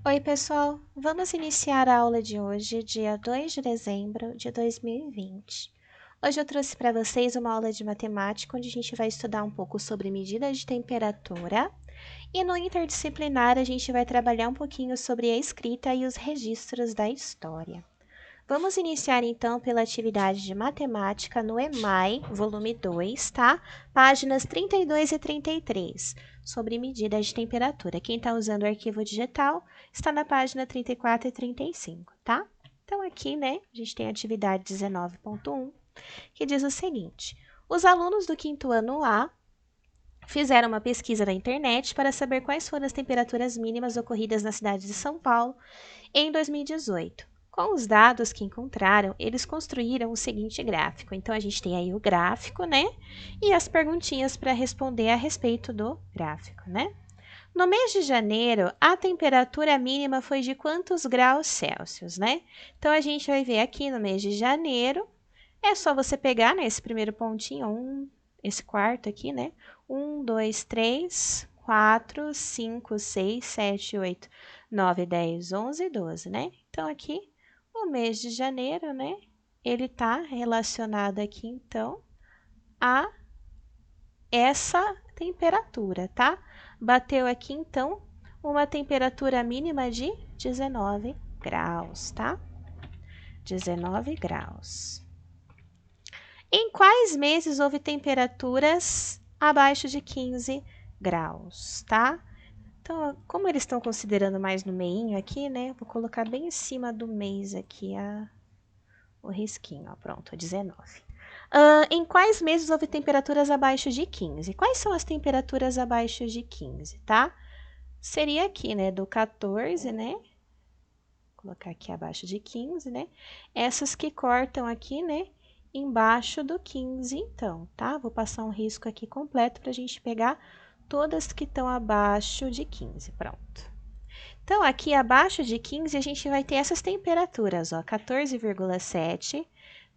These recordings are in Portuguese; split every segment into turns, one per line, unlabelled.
Oi, pessoal! Vamos iniciar a aula de hoje, dia 2 de dezembro de 2020. Hoje eu trouxe para vocês uma aula de matemática, onde a gente vai estudar um pouco sobre medidas de temperatura. E no interdisciplinar, a gente vai trabalhar um pouquinho sobre a escrita e os registros da história. Vamos iniciar então pela atividade de matemática no EMAI, volume 2, tá? Páginas 32 e 33, sobre medidas de temperatura. Quem está usando o arquivo digital está na página 34 e 35, tá? Então aqui, né, a gente tem a atividade 19.1, que diz o seguinte: os alunos do quinto ano A fizeram uma pesquisa na internet para saber quais foram as temperaturas mínimas ocorridas na cidade de São Paulo em 2018. Com os dados que encontraram, eles construíram o seguinte gráfico. Então, a gente tem aí o gráfico, né? E as perguntinhas para responder a respeito do gráfico, né? No mês de janeiro, a temperatura mínima foi de quantos graus Celsius, né? Então, a gente vai ver aqui no mês de janeiro, é só você pegar, né, esse primeiro pontinho, esse quarto aqui, né? 1, 2, 3, 4, 5, 6, 7, 8, 9, 10, 11, 12, né? Então, aqui, o mês de janeiro, né? Ele está relacionado aqui, então, a essa temperatura, tá? Bateu aqui, então, uma temperatura mínima de 19 graus, tá? 19 graus. Em quais meses houve temperaturas abaixo de 15 graus, tá? Então, como eles estão considerando mais no meinho aqui, né? Vou colocar bem em cima do mês aqui o risquinho, ó, pronto, 19. Em quais meses houve temperaturas abaixo de 15? Quais são as temperaturas abaixo de 15, tá? Seria aqui, né, do 14, né? Vou colocar aqui abaixo de 15, né? Essas que cortam aqui, né, embaixo do 15, então, tá? Vou passar um risco aqui completo para a gente pegar todas que estão abaixo de 15, pronto. Então, aqui abaixo de 15, a gente vai ter essas temperaturas, ó, 14,7,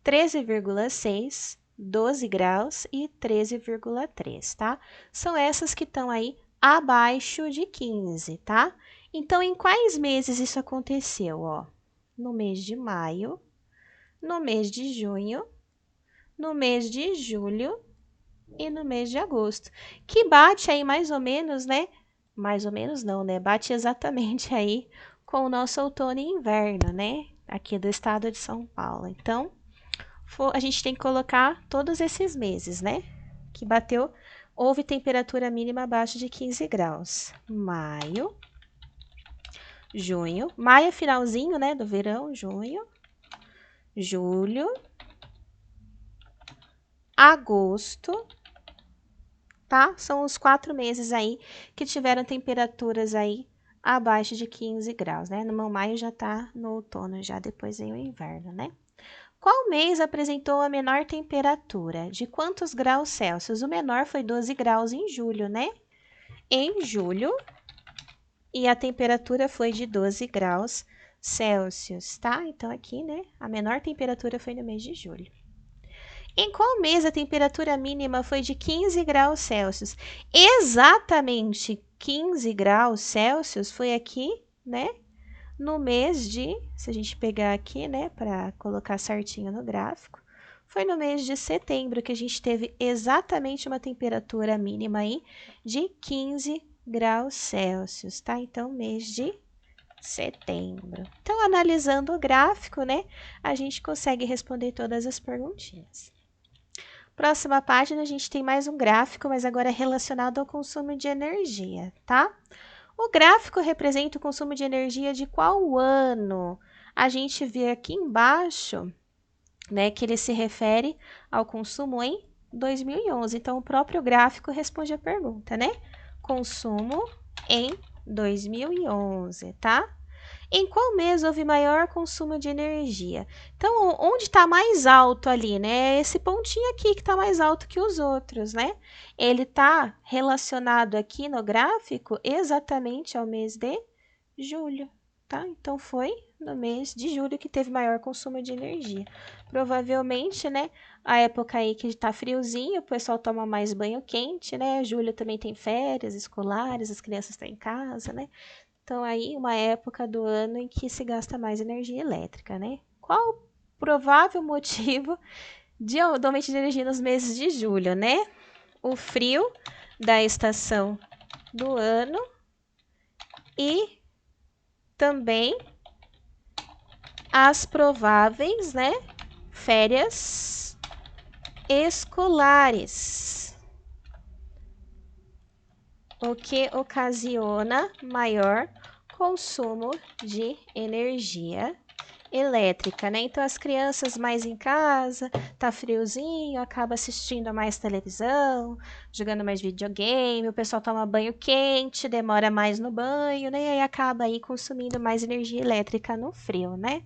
13,6, 12 graus e 13,3, tá? São essas que estão aí abaixo de 15, tá? Então, em quais meses isso aconteceu, ó? No mês de maio, no mês de junho, no mês de julho e no mês de agosto, que bate aí mais ou menos, né? Mais ou menos não, né? Bate exatamente aí com o nosso outono e inverno, né? Aqui do estado de São Paulo. Então, a gente tem que colocar todos esses meses, né? Que bateu, houve temperatura mínima abaixo de 15 graus. Maio, junho, maio é finalzinho, né, do verão, junho, julho, agosto, tá? São os 4 meses aí que tiveram temperaturas aí abaixo de 15 graus, né? No meu maio já tá no outono, já depois vem o inverno, né? Qual mês apresentou a menor temperatura? De quantos graus Celsius? O menor foi 12 graus em julho, né? Em julho, e a temperatura foi de 12 graus Celsius, tá? Então, aqui, né, a menor temperatura foi no mês de julho. Em qual mês a temperatura mínima foi de 15 graus Celsius? Exatamente 15 graus Celsius foi aqui, né? No mês de, se a gente pegar aqui, né, para colocar certinho no gráfico, foi no mês de setembro que a gente teve exatamente uma temperatura mínima aí de 15 graus Celsius, tá? Então, mês de setembro. Então, analisando o gráfico, né, a gente consegue responder todas as perguntinhas. Próxima página, a gente tem mais um gráfico, mas agora relacionado ao consumo de energia, tá? O gráfico representa o consumo de energia de qual ano? A gente vê aqui embaixo, né, que ele se refere ao consumo em 2011. Então, o próprio gráfico responde a pergunta, né? Consumo em 2011, tá? Em qual mês houve maior consumo de energia? Então, onde está mais alto ali, né? Esse pontinho aqui que está mais alto que os outros, né? Ele está relacionado aqui no gráfico exatamente ao mês de julho, tá? Então, foi no mês de julho que teve maior consumo de energia. Provavelmente, né, a época aí que está friozinho, o pessoal toma mais banho quente, né? Julho também tem férias escolares, as crianças estão em casa, né? Então, aí, uma época do ano em que se gasta mais energia elétrica, né? Qual o provável motivo de aumento de energia nos meses de julho, né? O frio da estação do ano e também as prováveis, né, férias escolares, o que ocasiona maior consumo de energia elétrica, né? Então as crianças mais em casa, tá friozinho, acaba assistindo mais televisão, jogando mais videogame, o pessoal toma banho quente, demora mais no banho, né? E aí acaba aí consumindo mais energia elétrica no frio, né?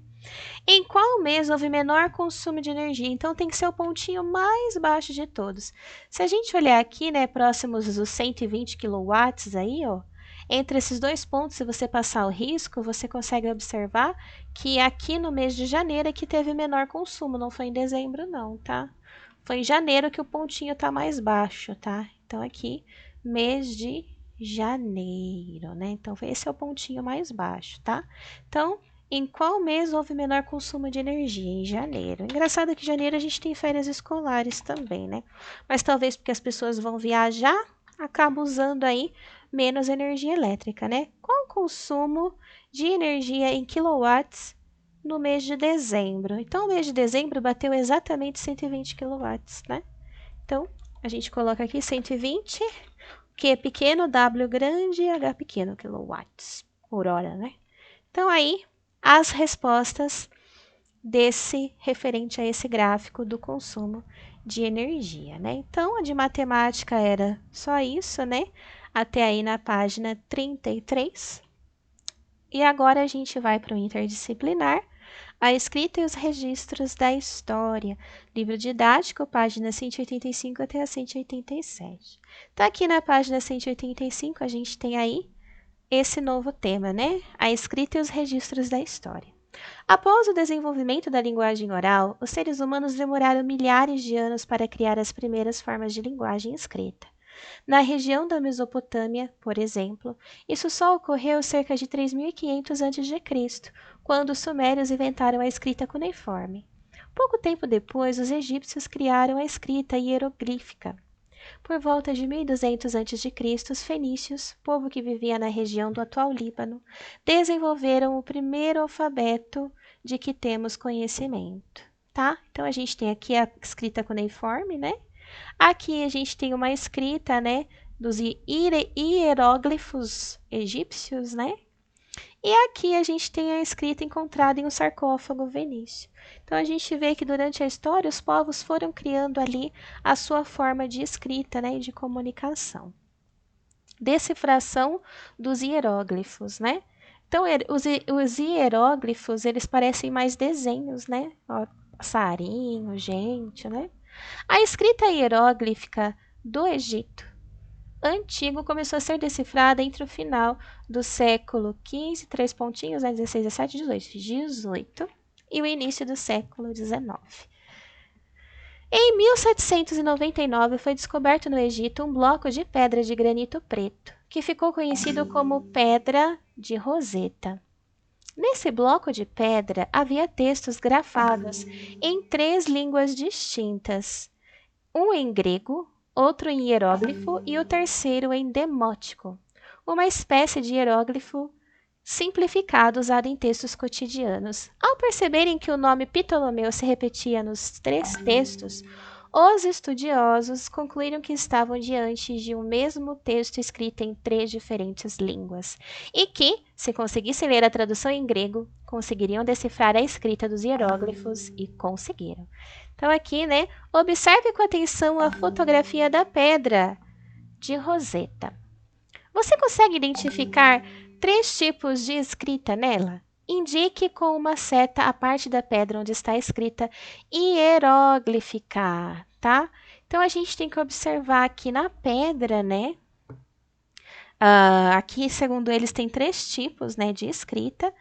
Em qual mês houve menor consumo de energia? Então tem que ser o pontinho mais baixo de todos. Se a gente olhar aqui, né, próximos dos 120 kW aí, ó, entre esses dois pontos, se você passar o risco, você consegue observar que aqui no mês de janeiro é que teve menor consumo, não foi em dezembro não, tá? Foi em janeiro que o pontinho tá mais baixo, tá? Então aqui, mês de janeiro, né? Então esse é o pontinho mais baixo, tá? Então, em qual mês houve menor consumo de energia? Em janeiro. Engraçado que em janeiro a gente tem férias escolares também, né? Mas talvez porque as pessoas vão viajar, acaba usando aí menos energia elétrica, né? Qual o consumo de energia em kilowatts no mês de dezembro? Então, o mês de dezembro bateu exatamente 120 kilowatts, né? Então, a gente coloca aqui 120, Q pequeno, W grande, H pequeno, kilowatts por hora, né? Então, aí, as respostas desse referente a esse gráfico do consumo de energia, né? Então, a de matemática era só isso, né? Até aí na página 33. E agora a gente vai para o interdisciplinar, a escrita e os registros da história. Livro didático, página 185 até a 187. Então, aqui na página 185, a gente tem aí esse novo tema, né? A escrita e os registros da história. Após o desenvolvimento da linguagem oral, os seres humanos demoraram milhares de anos para criar as primeiras formas de linguagem escrita. Na região da Mesopotâmia, por exemplo, isso só ocorreu cerca de 3.500 a.C., quando os sumérios inventaram a escrita cuneiforme. Pouco tempo depois, os egípcios criaram a escrita hieroglífica. Por volta de 1200 a.C., os fenícios, povo que vivia na região do atual Líbano, desenvolveram o primeiro alfabeto de que temos conhecimento, tá? Então, a gente tem aqui a escrita cuneiforme, né? Aqui a gente tem uma escrita, né, dos hieróglifos egípcios, né? E aqui a gente tem a escrita encontrada em um sarcófago fenício. Então, a gente vê que durante a história, os povos foram criando ali a sua forma de escrita, né, e de comunicação. Decifração dos hieróglifos, né? Então, os hieróglifos, eles parecem mais desenhos, né? Ó, passarinho, gente, né? A escrita hieróglifica do Egito antigo começou a ser decifrada entre o final do século XV, 3 pontinhos, né, 16, 17, 18, e o início do século XIX. Em 1799 foi descoberto no Egito um bloco de pedra de granito preto, que ficou conhecido como Pedra de Roseta. Nesse bloco de pedra havia textos grafados em 3 línguas distintas, um em grego, outro em hieróglifo e o terceiro em demótico, uma espécie de hieróglifo simplificado usado em textos cotidianos. Ao perceberem que o nome Ptolomeu se repetia nos 3 textos, os estudiosos concluíram que estavam diante de um mesmo texto escrito em 3 diferentes línguas e que, se conseguissem ler a tradução em grego, conseguiriam decifrar a escrita dos hieróglifos e conseguiram. Então aqui, né, observe com atenção a fotografia da pedra de Roseta. Você consegue identificar 3 tipos de escrita nela? Indique com uma seta a parte da pedra onde está escrita hieróglifica, tá? Então, a gente tem que observar aqui na pedra, né? Aqui, segundo eles, tem 3 tipos, né, de escrita.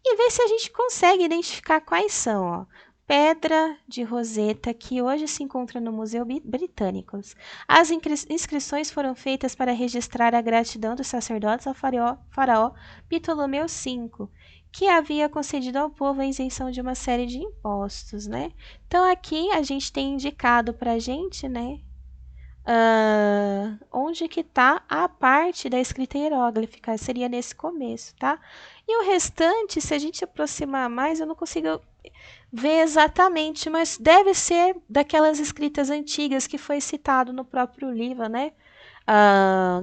E ver se a gente consegue identificar quais são, ó. Pedra de Roseta, que hoje se encontra no Museu Britânico. As inscrições foram feitas para registrar a gratidão dos sacerdotes ao faraó Ptolomeu V, que havia concedido ao povo a isenção de uma série de impostos, né? Então, aqui a gente tem indicado para a gente, né? Onde que está a parte da escrita hieróglifica, seria nesse começo, tá? E o restante, se a gente aproximar mais, eu não consigo ver exatamente, mas deve ser daquelas escritas antigas que foi citado no próprio livro, né?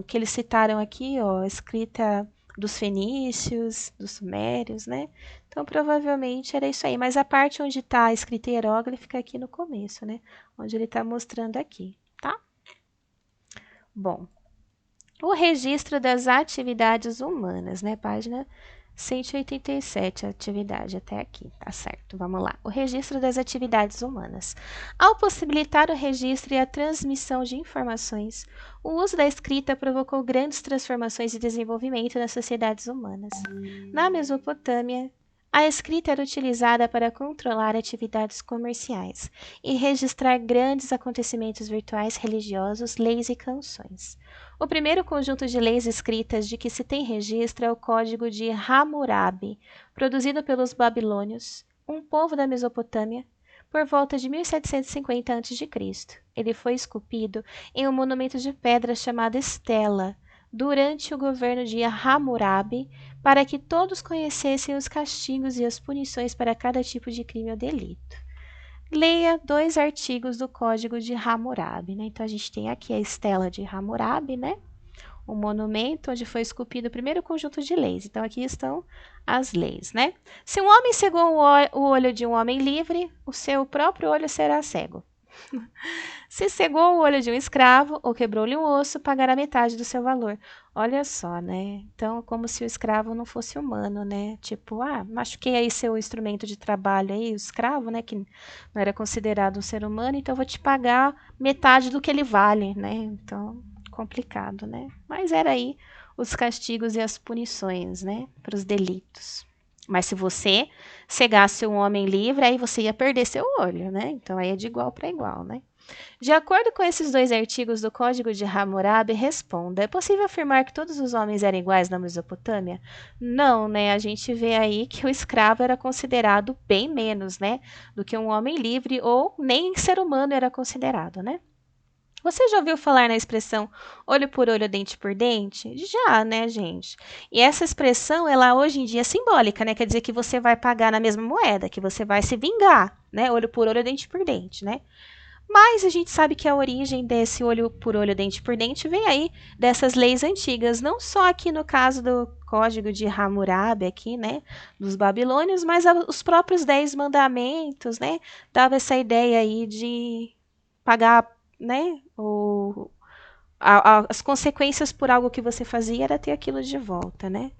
Que eles citaram aqui, ó, escrita dos fenícios, dos sumérios, né? Então, provavelmente era isso aí, mas a parte onde está a escrita hieróglifica é aqui no começo, né? Onde ele está mostrando aqui, tá? Bom, o registro das atividades humanas, né? Página 187, atividade até aqui, tá certo? Vamos lá. O registro das atividades humanas. Ao possibilitar o registro e a transmissão de informações, o uso da escrita provocou grandes transformações e desenvolvimento nas sociedades humanas. Na Mesopotâmia, a escrita era utilizada para controlar atividades comerciais e registrar grandes acontecimentos virtuais, religiosos, leis e canções. O primeiro conjunto de leis escritas de que se tem registro é o Código de Hammurabi, produzido pelos babilônios, um povo da Mesopotâmia, por volta de 1750 a.C. Ele foi esculpido em um monumento de pedra chamado Estela, durante o governo de Hammurabi, para que todos conhecessem os castigos e as punições para cada tipo de crime ou delito. Leia 2 artigos do Código de Hammurabi, né? Então, a gente tem aqui a Estela de Hammurabi, né? O monumento onde foi esculpido o primeiro conjunto de leis. Então, aqui estão as leis, né? Se um homem cegou o olho de um homem livre, o seu próprio olho será cego. Se cegou o olho de um escravo ou quebrou-lhe um osso, pagará metade do seu valor. Olha só, né? Então, como se o escravo não fosse humano, né? Tipo, machuquei aí seu instrumento de trabalho aí, o escravo, né? Que não era considerado um ser humano, então eu vou te pagar metade do que ele vale, né? Então, complicado, né? Mas era aí os castigos e as punições, né? Para os delitos. Mas se você cegasse um homem livre, aí você ia perder seu olho, né? Então, aí é de igual para igual, né? De acordo com esses 2 artigos do Código de Hammurabi, responda: é possível afirmar que todos os homens eram iguais na Mesopotâmia? Não, né? A gente vê aí que o escravo era considerado bem menos, né? Do que um homem livre, ou nem ser humano era considerado, né? Você já ouviu falar na expressão olho por olho, dente por dente? Já, né, gente? E essa expressão, ela hoje em dia é simbólica, né? Quer dizer que você vai pagar na mesma moeda, que você vai se vingar, né? Olho por olho, dente por dente, né? Mas a gente sabe que a origem desse olho por olho, dente por dente vem aí dessas leis antigas, não só aqui no caso do Código de Hammurabi aqui, né, dos babilônios, mas os próprios 10 mandamentos, né, dava essa ideia aí de pagar, né, as consequências por algo que você fazia era ter aquilo de volta, né.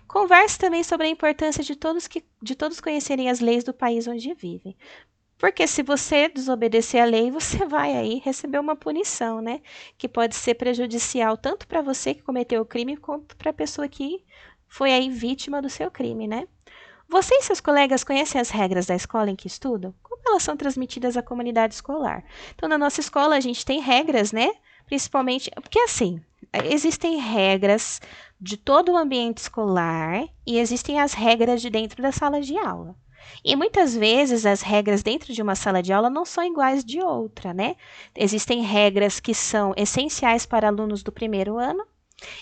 Converse também sobre a importância de todos conhecerem as leis do país onde vivem. Porque se você desobedecer a lei, você vai aí receber uma punição, né? Que pode ser prejudicial tanto para você que cometeu o crime, quanto para a pessoa que foi aí vítima do seu crime, né? Você e seus colegas conhecem as regras da escola em que estudam? Como elas são transmitidas à comunidade escolar? Então, na nossa escola, a gente tem regras, né? Principalmente, porque assim, existem regras de todo o ambiente escolar e existem as regras de dentro da sala de aula. E muitas vezes as regras dentro de uma sala de aula não são iguais de outra, né? Existem regras que são essenciais para alunos do primeiro ano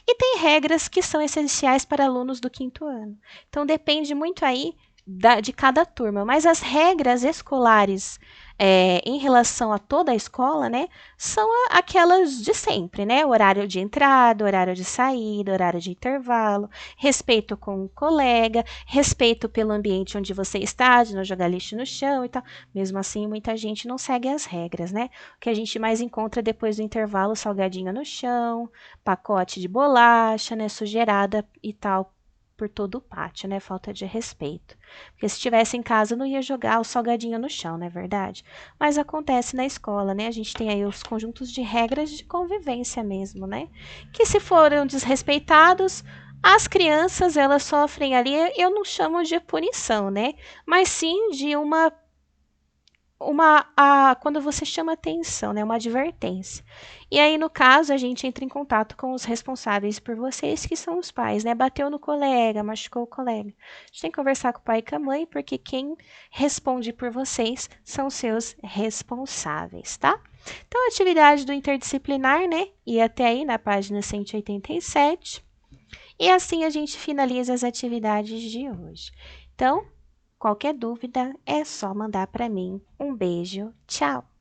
e tem regras que são essenciais para alunos do quinto ano. Então depende muito aí de cada turma, mas as regras escolares em relação a toda a escola, né, são aquelas de sempre, né? Horário de entrada, horário de saída, horário de intervalo, respeito com o colega, respeito pelo ambiente onde você está, de não jogar lixo no chão e tal. Mesmo assim, muita gente não segue as regras, né? O que a gente mais encontra depois do intervalo, salgadinho no chão, pacote de bolacha, né, sujeirada e tal por todo o pátio, né? Falta de respeito. Porque se estivesse em casa, não ia jogar o salgadinho no chão, não é verdade? Mas acontece na escola, né? A gente tem aí os conjuntos de regras de convivência mesmo, né? Que se foram desrespeitados, as crianças, elas sofrem ali, eu não chamo de punição, né? Mas sim de uma quando você chama atenção, né, uma advertência. E aí, no caso, a gente entra em contato com os responsáveis por vocês, que são os pais, né? Bateu no colega, machucou o colega. A gente tem que conversar com o pai e com a mãe, porque quem responde por vocês são seus responsáveis, tá? Então, a atividade do interdisciplinar, né? E até aí na página 187. E assim a gente finaliza as atividades de hoje. Então, qualquer dúvida é só mandar para mim. Um beijo, tchau!